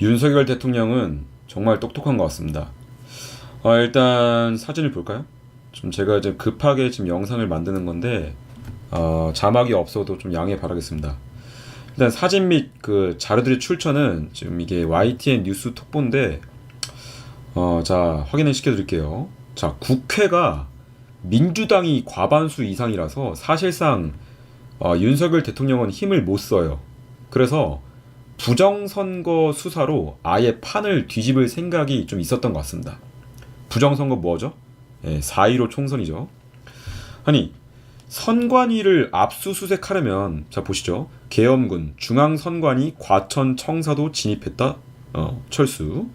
윤석열 대통령은 정말 똑똑한 것 같습니다. 일단 사진을 볼까요? 좀 제가 이제 급하게 지금 영상을 만드는 건데 자막이 없어도 좀 양해 바라겠습니다. 일단 사진 및 그 자료들의 출처는 지금 이게 YTN 뉴스 톡보인데 자 확인을 시켜드릴게요. 자, 국회가 민주당이 과반수 이상이라서 사실상 윤석열 대통령은 힘을 못 써요. 그래서 부정선거 수사로 아예 판을 뒤집을 생각이 좀 있었던 것 같습니다. 부정선거 뭐죠? 4.15 총선이죠. 아니, 선관위를 압수수색하려면 자 보시죠. 계엄군 중앙선관위 과천 청사도 진입했다. 철수.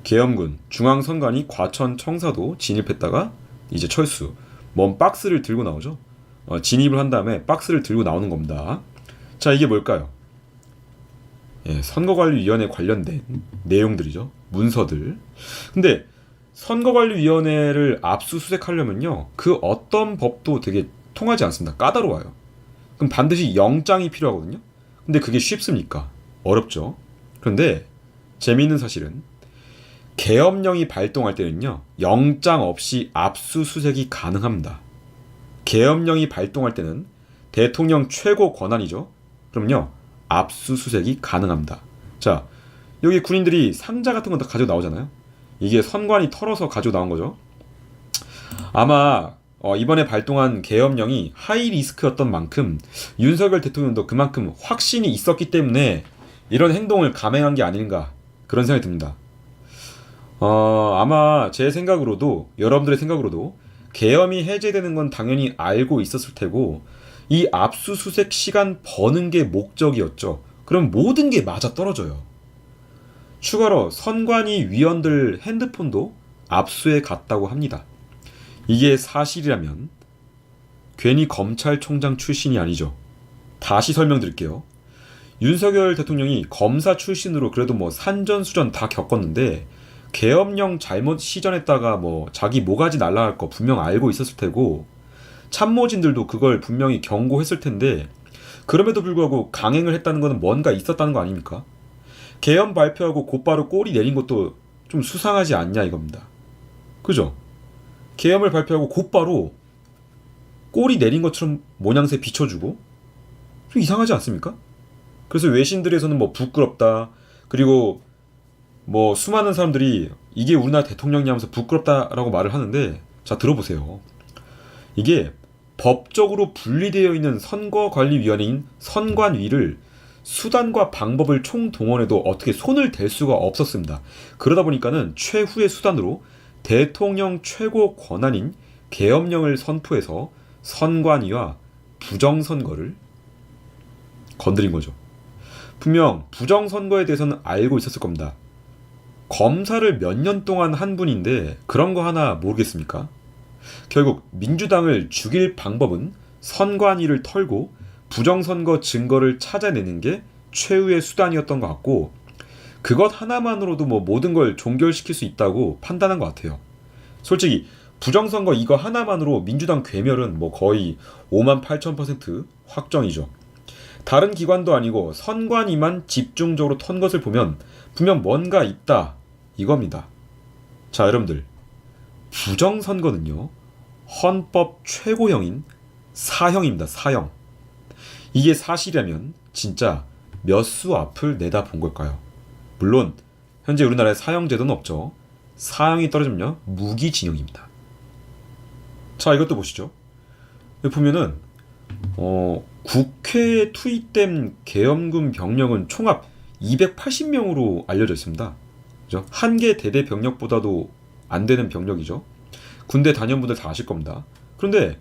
계엄군 중앙선관위 과천 청사도 진입했다가 이제 철수. 먼 박스를 들고 나오죠. 진입을 한 다음에 박스를 들고 나오는 겁니다. 자, 이게 뭘까요? 선거관리위원회 관련된 내용들이죠. 문서들. 근데 선거관리위원회를 압수수색하려면요, 그 어떤 법도 되게 통하지 않습니다. 까다로워요. 그럼 반드시 영장이 필요하거든요. 근데 그게 쉽습니까? 어렵죠. 그런데 재미있는 사실은 계엄령이 발동할 때는요, 영장 없이 압수수색이 가능합니다. 계엄령이 발동할 때는 대통령 최고 권한이죠. 그럼요, 압수수색이 가능합니다. 자, 여기 군인들이 상자 같은 거 다 가지고 나오잖아요. 이게 선관위 털어서 가지고 나온 거죠. 아마 이번에 발동한 계엄령이 하이 리스크였던 만큼 윤석열 대통령도 그만큼 확신이 있었기 때문에 이런 행동을 감행한 게 아닌가, 그런 생각이 듭니다. 아마 제 생각으로도, 여러분들의 생각으로도 계엄이 해제되는 건 당연히 알고 있었을 테고 이 압수수색 시간 버는 게 목적이었죠. 그럼 모든 게 맞아 떨어져요. 추가로 선관위 위원들 핸드폰도 압수해 갔다고 합니다. 이게 사실이라면 괜히 검찰총장 출신이 아니죠. 다시 설명드릴게요. 윤석열 대통령이 검사 출신으로 그래도 뭐 산전수전 다 겪었는데 계엄령 잘못 시전했다가 뭐 자기 모가지 날라갈 거 분명 알고 있었을 테고 참모진들도 그걸 분명히 경고했을 텐데 그럼에도 불구하고 강행을 했다는 것은 뭔가 있었다는 거 아닙니까? 계엄 발표하고 곧바로 꼬리 내린 것도 좀 수상하지 않냐 이겁니다. 그죠? 계엄을 발표하고 곧바로 꼬리 내린 것처럼 모양새 비춰주고 좀 이상하지 않습니까? 그래서 외신들에서는 뭐 부끄럽다, 그리고 뭐 수많은 사람들이 이게 우리나라 대통령이 하면서 부끄럽다라고 말을 하는데, 자 들어보세요. 이게 법적으로 분리되어 있는 선거관리위원회인 선관위를 수단과 방법을 총동원해도 어떻게 손을 댈 수가 없었습니다. 그러다 보니까는 최후의 수단으로 대통령 최고 권한인 계엄령을 선포해서 선관위와 부정선거를 건드린 거죠. 분명 부정선거에 대해서는 알고 있었을 겁니다. 검사를 몇 년 동안 한 분인데 그런 거 하나 모르겠습니까? 결국 민주당을 죽일 방법은 선관위를 털고 부정선거 증거를 찾아내는 게 최후의 수단이었던 것 같고, 그것 하나만으로도 뭐 모든 걸 종결시킬 수 있다고 판단한 것 같아요. 솔직히 부정선거 이거 하나만으로 민주당 괴멸은 뭐 거의 58,000% 확정이죠. 다른 기관도 아니고 선관위만 집중적으로 턴 것을 보면 분명 뭔가 있다 이겁니다. 자, 여러분들, 부정선거는요 헌법 최고형인 사형입니다. 사형. 이게 사실이라면 진짜 몇 수 앞을 내다본 걸까요? 물론 현재 우리나라에 사형제도는 없죠. 사형이 떨어지면요 무기징역입니다. 자, 이것도 보시죠. 여기 보면은 국회에 투입된 계엄군 병력은 총합 280명으로 알려져 있습니다. 그죠? 한 개 대대 병력보다도 안 되는 병력이죠. 군대 단연분들 다 아실 겁니다. 그런데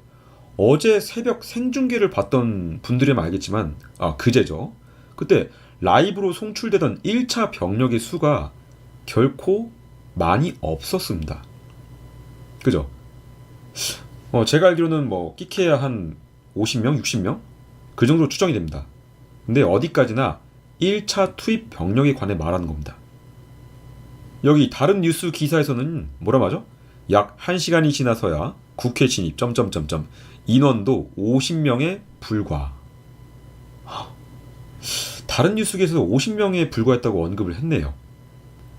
어제 새벽 생중계를 봤던 분들이면 알겠지만, 그제죠. 그때 라이브로 송출되던 1차 병력의 수가 결코 많이 없었습니다. 그죠? 제가 알기로는 뭐 끼케야 한 50명, 60명? 그 정도로 추정이 됩니다. 근데 어디까지나 1차 투입 병력에 관해 말하는 겁니다. 여기 다른 뉴스 기사에서는 뭐라 하죠? 약 1시간이 지나서야 국회 진입 인원도 50명에 불과. 다른 뉴스 기사에서 50명에 불과했다고 언급을 했네요.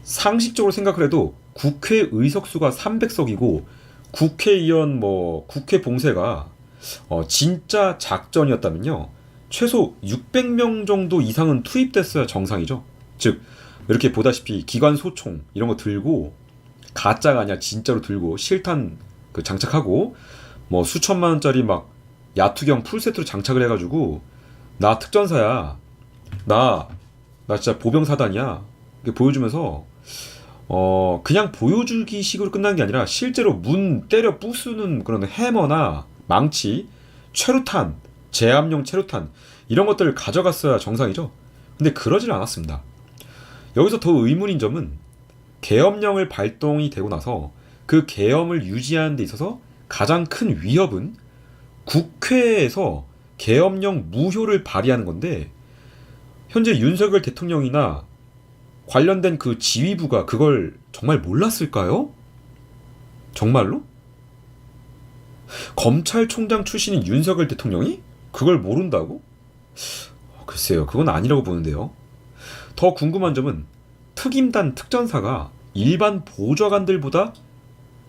상식적으로 생각을 해도 국회 의석수가 300석이고 국회의원 국회 봉쇄가 진짜 작전이었다면요. 최소 600명 정도 이상은 투입됐어야 정상이죠. 즉 이렇게 보다시피 기관 소총 이런 거 들고 가짜가 아니라 진짜로 들고 실탄 장착하고 수천만 원짜리 막 야투경 풀세트로 장착을 해가지고 나 특전사야, 나 진짜 보병사단이야 이렇게 보여주면서 그냥 보여주기 식으로 끝난 게 아니라 실제로 문 때려 부수는 그런 해머나 망치, 최루탄, 제압용 최루탄 이런 것들을 가져갔어야 정상이죠. 근데 그러질 않았습니다. 여기서 더 의문인 점은 계엄령을 발동이 되고 나서 그 계엄을 유지하는 데 있어서 가장 큰 위협은 국회에서 계엄령 무효를 발의하는 건데 현재 윤석열 대통령이나 관련된 그 지휘부가 그걸 정말 몰랐을까요? 정말로? 검찰총장 출신인 윤석열 대통령이 그걸 모른다고? 글쎄요, 그건 아니라고 보는데요. 더 궁금한 점은 특임단 특전사가 일반 보좌관들보다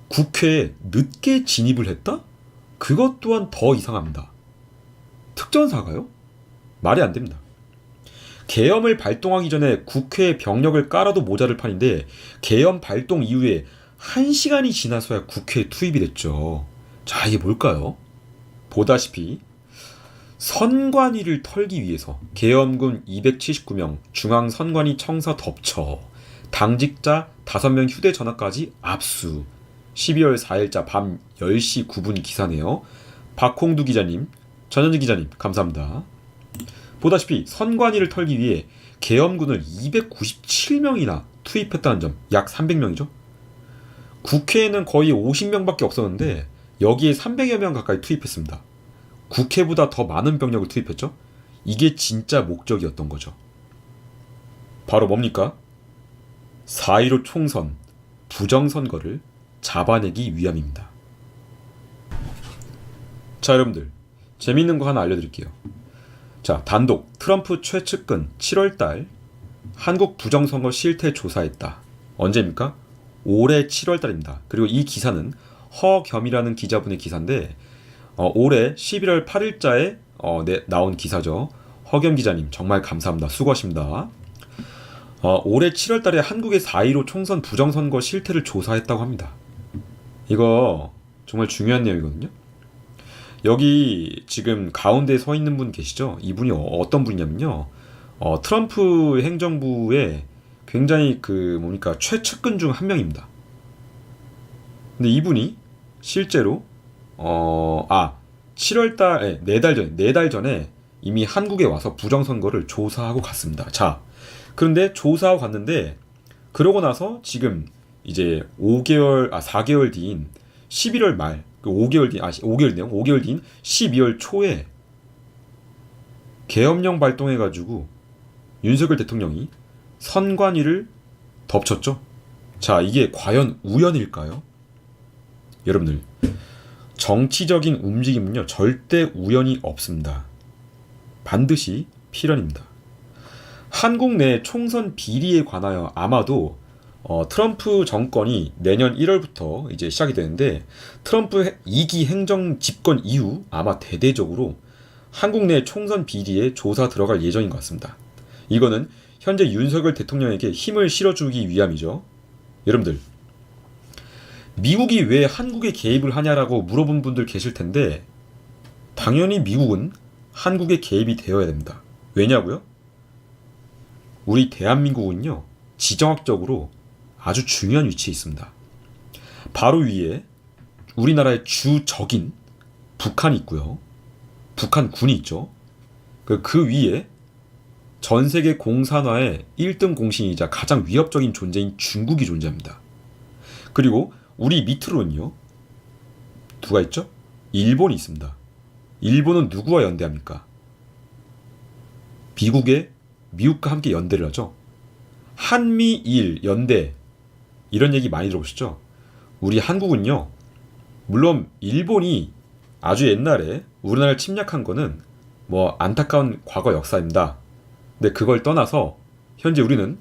국회에 늦게 진입을 했다? 그것 또한 더 이상합니다. 특전사가요? 말이 안 됩니다. 계엄을 발동하기 전에 국회에 병력을 깔아도 모자를 판인데 계엄 발동 이후에 1시간이 지나서야 국회에 투입이 됐죠. 자, 이게 뭘까요? 보다시피 선관위를 털기 위해서 계엄군 279명, 중앙선관위 청사 덮쳐, 당직자 5명 휴대전화까지 압수. 12월 4일자 밤 10시 9분 기사네요. 박홍두 기자님, 전현지 기자님 감사합니다. 보다시피 선관위를 털기 위해 계엄군을 297명이나 투입했다는 점, 약 300명이죠. 국회에는 거의 50명밖에 없었는데 여기에 300여 명 가까이 투입했습니다. 국회보다 더 많은 병력을 투입했죠. 이게 진짜 목적이었던 거죠. 바로 뭡니까? 4.15 총선, 부정선거를 잡아내기 위함입니다. 자, 여러분들 재밌는 거 하나 알려드릴게요. 자, 단독 트럼프 최측근 7월달 한국 부정선거 실태 조사했다. 언제입니까? 올해 7월달입니다. 그리고 이 기사는 허겸이라는 기자분의 기사인데 올해 11월 8일자에 나온 기사죠. 허겸 기자님 정말 감사합니다. 수고하십니다. 올해 7월달에 한국의 4.15 총선 부정선거 실태를 조사했다고 합니다. 이거 정말 중요한 내용이거든요. 여기 지금 가운데 서 있는 분 계시죠? 이분이 어떤 분이냐면요. 트럼프 행정부의 굉장히 최측근 중 한 명입니다. 근데 이분이 실제로 7월달 4달 전에 이미 한국에 와서 부정선거를 조사하고 갔습니다. 자, 그런데 조사하고 갔는데 그러고 나서 지금 이제 4개월 뒤인 11월 말 5개월 뒤인 12월 초에 계엄령 발동해가지고 윤석열 대통령이 선관위를 덮쳤죠. 자, 이게 과연 우연일까요? 여러분들, 정치적인 움직임은요 절대 우연이 없습니다. 반드시 필연입니다. 한국 내 총선 비리에 관하여 아마도 트럼프 정권이 내년 1월부터 이제 시작이 되는데 트럼프 2기 행정 집권 이후 아마 대대적으로 한국 내 총선 비리에 조사 들어갈 예정인 것 같습니다. 이거는 현재 윤석열 대통령에게 힘을 실어주기 위함이죠. 여러분들, 미국이 왜 한국에 개입을 하냐라고 물어본 분들 계실 텐데 당연히 미국은 한국에 개입이 되어야 됩니다. 왜냐고요? 우리 대한민국은요 지정학적으로 아주 중요한 위치에 있습니다. 바로 위에 우리나라의 주적인 북한이 있고요. 북한군이 있죠. 그 위에 전 세계 공산화의 1등 공신이자 가장 위협적인 존재인 중국이 존재합니다. 그리고 우리 밑으로는요 누가 있죠? 일본이 있습니다. 일본은 누구와 연대합니까? 미국과 함께 연대를 하죠. 한미일 연대 이런 얘기 많이 들어보셨죠? 우리 한국은요 물론 일본이 아주 옛날에 우리나라를 침략한 거는 안타까운 과거 역사입니다. 근데 그걸 떠나서 현재 우리는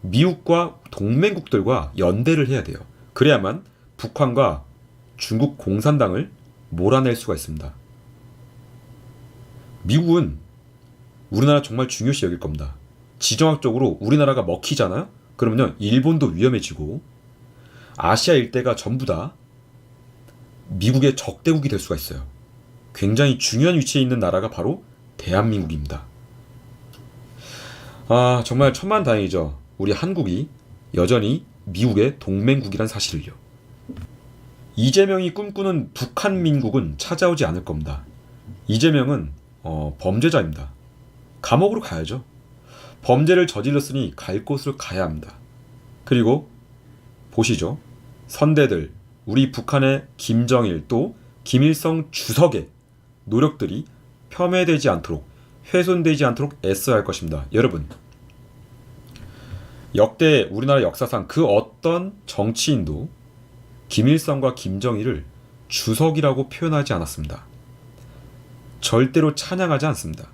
미국과 동맹국들과 연대를 해야 돼요. 그래야만 북한과 중국 공산당을 몰아낼 수가 있습니다. 미국은 우리나라 정말 중요시 여길 겁니다. 지정학적으로 우리나라가 먹히잖아요? 그러면요, 일본도 위험해지고 아시아 일대가 전부 다 미국의 적대국이 될 수가 있어요. 굉장히 중요한 위치에 있는 나라가 바로 대한민국입니다. 정말 천만다행이죠. 우리 한국이 여전히 미국의 동맹국이란 사실을요. 이재명이 꿈꾸는 북한민국은 찾아오지 않을 겁니다. 이재명은 범죄자입니다. 감옥으로 가야죠. 범죄를 저질렀으니 갈 곳을 가야 합니다. 그리고 보시죠. 선대들, 우리 북한의 김정일 또 김일성 주석의 노력들이 폄훼되지 않도록, 훼손되지 않도록 애써야 할 것입니다. 여러분, 역대 우리나라 역사상 그 어떤 정치인도 김일성과 김정일을 주석이라고 표현하지 않았습니다. 절대로 찬양하지 않습니다.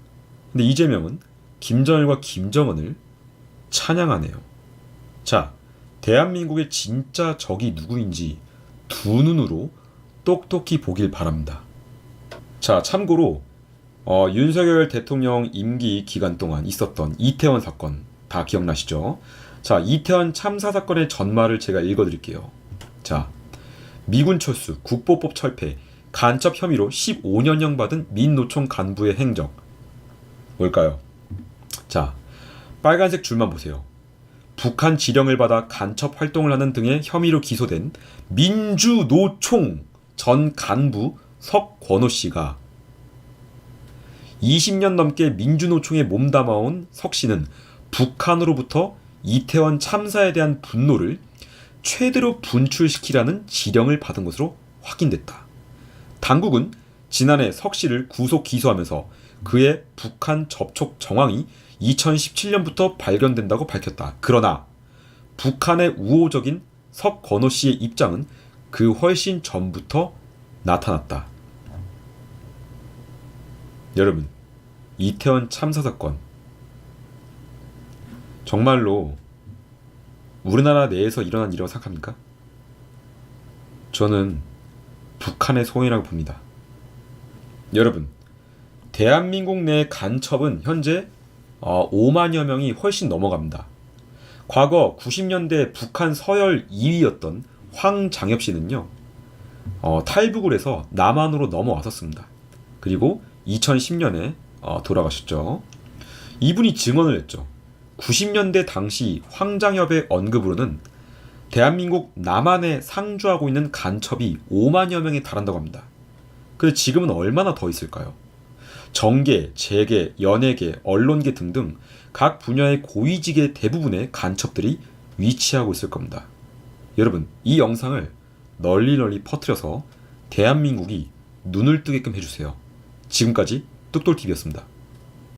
근데 이재명은 김정일과 김정은을 찬양하네요. 자, 대한민국의 진짜 적이 누구인지 두 눈으로 똑똑히 보길 바랍니다. 자, 참고로 윤석열 대통령 임기 기간 동안 있었던 이태원 사건 다 기억나시죠? 자, 이태원 참사 사건의 전말을 제가 읽어드릴게요. 자, 미군 철수, 국보법 철폐, 간첩 혐의로 15년형 받은 민노총 간부의 행적. 뭘까요? 자, 빨간색 줄만 보세요. 북한 지령을 받아 간첩 활동을 하는 등의 혐의로 기소된 민주노총 전 간부 석권호 씨가 20년 넘게 민주노총에 몸담아온 석 씨는 북한으로부터 이태원 참사에 대한 분노를 최대로 분출시키라는 지령을 받은 것으로 확인됐다. 당국은 지난해 석 씨를 구속 기소하면서 그의 북한 접촉 정황이 2017년부터 발견된다고 밝혔다. 그러나 북한의 우호적인 석건호 씨의 입장은 그 훨씬 전부터 나타났다. 여러분, 이태원 참사 사건 정말로 우리나라 내에서 일어난 일이라고 생각합니까? 저는 북한의 소행이라고 봅니다. 여러분, 대한민국 내 간첩은 현재 5만여 명이 훨씬 넘어갑니다. 과거 90년대 북한 서열 2위였던 황장엽 씨는요, 탈북을 해서 남한으로 넘어왔었습니다. 그리고 2010년에 돌아가셨죠. 이분이 증언을 했죠. 90년대 당시 황장엽의 언급으로는 대한민국 남한에 상주하고 있는 간첩이 5만여 명에 달한다고 합니다. 그런데 지금은 얼마나 더 있을까요? 정계, 재계, 연예계, 언론계 등등 각 분야의 고위직의 대부분의 간첩들이 위치하고 있을 겁니다. 여러분, 이 영상을 널리 퍼뜨려서 대한민국이 눈을 뜨게끔 해주세요. 지금까지 뚝돌TV였습니다.